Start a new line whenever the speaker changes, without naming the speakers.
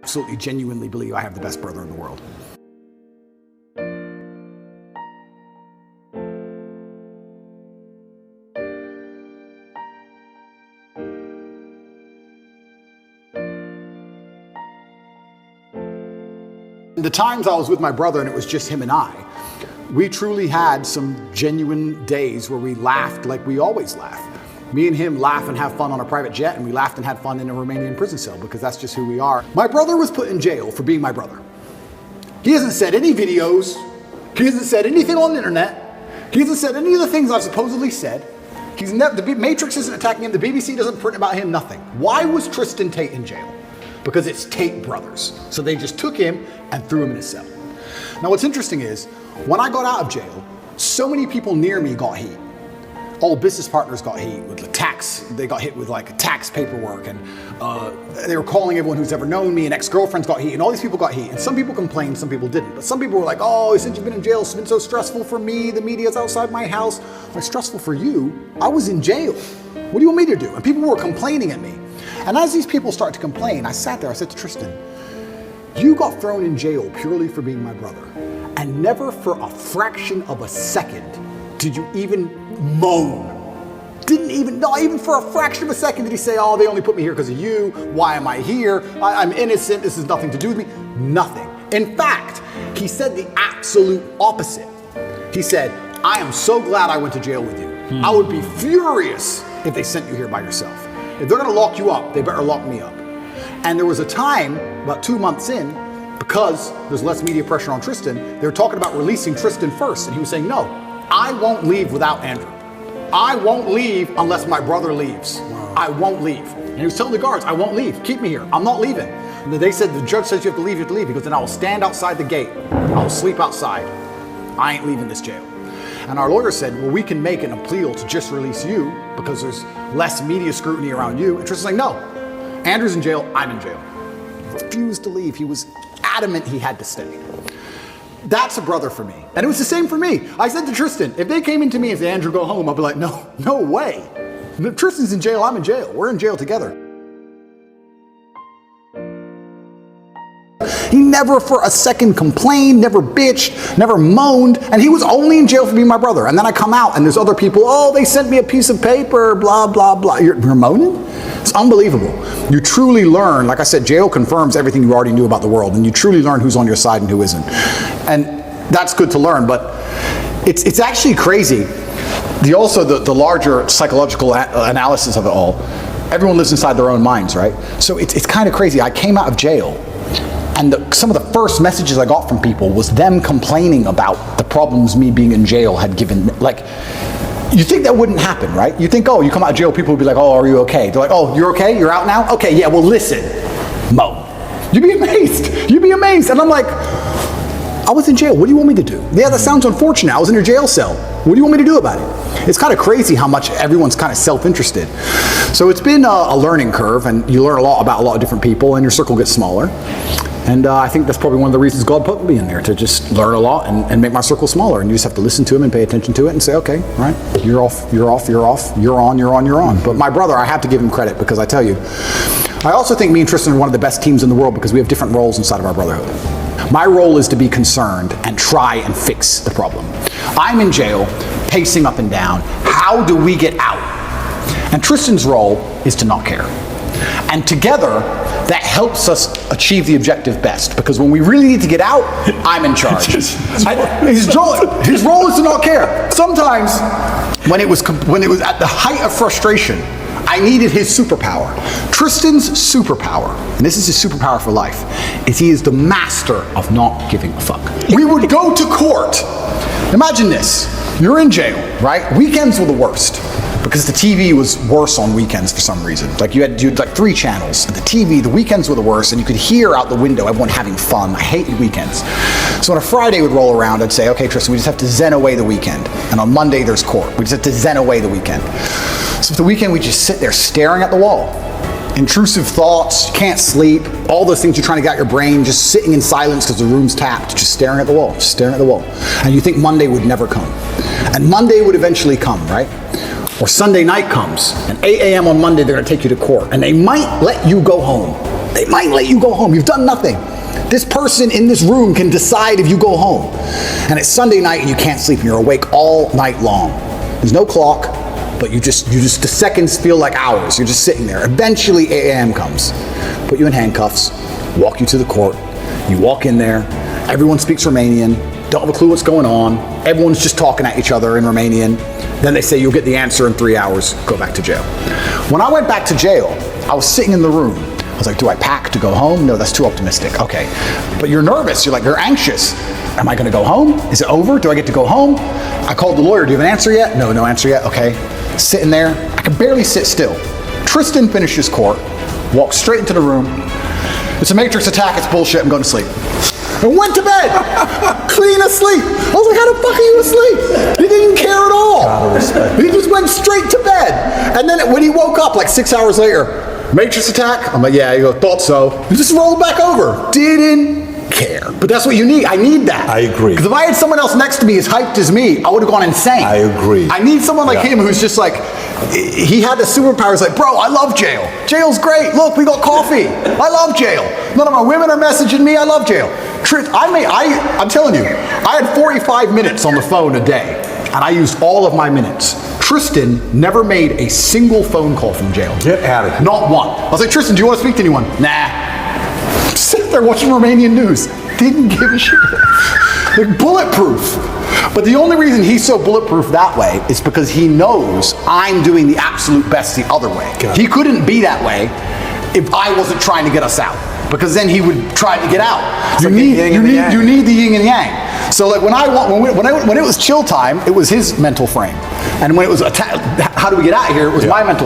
absolutely genuinely believe I have the best brother in the world. The times I was with my brother and it was just him and I, we truly had some genuine days where we laughed like we always laugh. Me and him laugh and have fun on a private jet, and we laughed and had fun in a Romanian prison cell because that's just who we are. My brother was put in jail for being my brother. He hasn't said any videos. He hasn't said anything on the internet. He hasn't said any of the things I've supposedly said. He's never, the Matrix isn't attacking him. The BBC doesn't print about him, nothing. Why was Tristan Tate in jail? Because it's Tate brothers. So they just took him and threw him in a cell. Now what's interesting is, when I got out of jail, so many people near me got heat. Old business partners got heat with the tax. They got hit with like tax paperwork, and they were calling everyone who's ever known me, and ex-girlfriends got heat, and all these people got heat. And some people complained, some people didn't. But some people were like, oh, since you've been in jail, it's been so stressful for me. The media's outside my house. Like, stressful for you? I was in jail. What do you want me to do? And people were complaining at me. And as these people started to complain, I sat there, I said to Tristan, you got thrown in jail purely for being my brother. And never for a fraction of a second did you even moan. Not even for a fraction of a second did he say, oh, they only put me here because of you. Why am I here? I'm innocent. This has nothing to do with me. Nothing. In fact, he said the absolute opposite. He said, I am so glad I went to jail with you. I would be furious if they sent you here by yourself. If they're gonna lock you up, they better lock me up. And there was a time, about 2 months in, because there's less media pressure on Tristan, they were talking about releasing Tristan first. And he was saying, no, I won't leave without Andrew. I won't leave unless my brother leaves. Wow. I won't leave. And he was telling the guards, I won't leave. Keep me here. I'm not leaving. And they said, the judge says you have to leave, you have to leave. He goes, then I will stand outside the gate. I will sleep outside. I ain't leaving this jail. And our lawyer said, well, we can make an appeal to just release you because there's less media scrutiny around you. And Tristan's like, no, Andrew's in jail, I'm in jail. He refused to leave. He was adamant he had to stay. That's a brother for me. And it was the same for me. I said to Tristan, if they came into me and said, Andrew, go home, I'd be like, no way. If Tristan's in jail, I'm in jail. We're in jail together. He never for a second complained, never bitched, never moaned, and he was only in jail for being my brother. And then I come out and there's other people, oh, they sent me a piece of paper, blah, blah, blah. You're moaning? It's unbelievable. You truly learn, like I said, jail confirms everything you already knew about the world, and you truly learn who's on your side and who isn't. And that's good to learn, but it's actually crazy. The larger psychological analysis of it all, everyone lives inside their own minds, right? So it's kind of crazy. I came out of jail, and some of the first messages I got from people was them complaining about the problems me being in jail had given. Like, you think that wouldn't happen, right? You think, oh, you come out of jail, people would be like, oh, are you okay? They're like, oh, you're okay? You're out now? Okay, yeah, well, listen, Mo. You'd be amazed. You'd be amazed. And I'm like, I was in jail. What do you want me to do? Yeah, that sounds unfortunate. I was in a jail cell. What do you want me to do about it? It's kind of crazy how much everyone's kind of self-interested. So it's been a learning curve, and you learn a lot about a lot of different people, and your circle gets smaller. And I think that's probably one of the reasons God put me in there, to just learn a lot and make my circle smaller. And you just have to listen to him and pay attention to it and say, okay, right, you're off, you're off, you're off, you're on, you're on, you're on. But my brother, I have to give him credit, because I tell you, I also think me and Tristan are one of the best teams in the world because we have different roles inside of our brotherhood. My role is to be concerned and try and fix the problem. I'm in jail, pacing up and down. How do we get out? And Tristan's role is to not care. And together, that helps us achieve the objective best, because when we really need to get out, I'm in charge. His role is to not care. Sometimes, when it was at the height of frustration, I needed his superpower. Tristan's superpower, and this is his superpower for life, is he is the master of not giving a fuck. We would go to court. Imagine this. You're in jail, right? Weekends were the worst, because the TV was worse on weekends for some reason. Like you had like 3 channels, and the weekends were the worst, and you could hear out the window everyone having fun. I hated weekends. So when a Friday would roll around, I'd say, okay, Tristan, we just have to zen away the weekend. And on Monday there's court. We just have to zen away the weekend. So for the weekend, we just sit there staring at the wall. Intrusive thoughts, can't sleep, all those things you're trying to get out your brain, just sitting in silence because the room's tapped, just staring at the wall, just staring at the wall. And you think Monday would never come. And Monday would eventually come, right? Or Sunday night comes, and 8 a.m. on Monday, they're gonna take you to court, and they might let you go home. They might let you go home. You've done nothing. This person in this room can decide if you go home. And it's Sunday night and you can't sleep and you're awake all night long. There's no clock, but the seconds feel like hours. You're just sitting there. Eventually 8 a.m. comes. Put you in handcuffs, walk you to the court. You walk in there, everyone speaks Romanian, don't have a clue what's going on. Everyone's just talking at each other in Romanian. Then they say you'll get the answer in 3 hours, go back to jail. When I went back to jail, I was sitting in the room. I was like, do I pack to go home? No, that's too optimistic. Okay. But you're nervous. You're anxious. Am I going to go home? Is it over? Do I get to go home? I called the lawyer. Do you have an answer yet? No answer yet. Okay. Sitting there. I can barely sit still. Tristan finishes court, walks straight into the room. It's a matrix attack. It's bullshit. I'm going to sleep. And went to bed, clean asleep. I was like, how the fuck are you asleep? He didn't care at all.
Gotta respect.
He just went straight to bed. And then when he woke up like 6 hours later, matrix attack? I'm like, yeah. He goes, thought so. He just rolled back over. Didn't care. But that's what you need. I need that.
I agree.
Because if I had someone else next to me as hyped as me, I would have gone insane.
I agree.
I need someone like him who's just like, he had the superpowers like, bro, I love jail. Jail's great. Look, we got coffee. I love jail. None of my women are messaging me. I love jail. I'm telling you, I had 45 minutes on the phone a day, and I used all of my minutes. Tristan never made a single phone call from jail.
Get out of here.
Not one. I was like, Tristan, do you want to speak to anyone? Nah. Sit there watching Romanian news. Didn't give a shit. Like bulletproof. But the only reason he's so bulletproof that way is because he knows I'm doing the absolute best the other way. He couldn't be that way if I wasn't trying to get us out. Because then he would try to get out. You need the yin and yang. So like when it was chill time, it was his mental frame, and when it was how do we get out of here, it was my mental frame.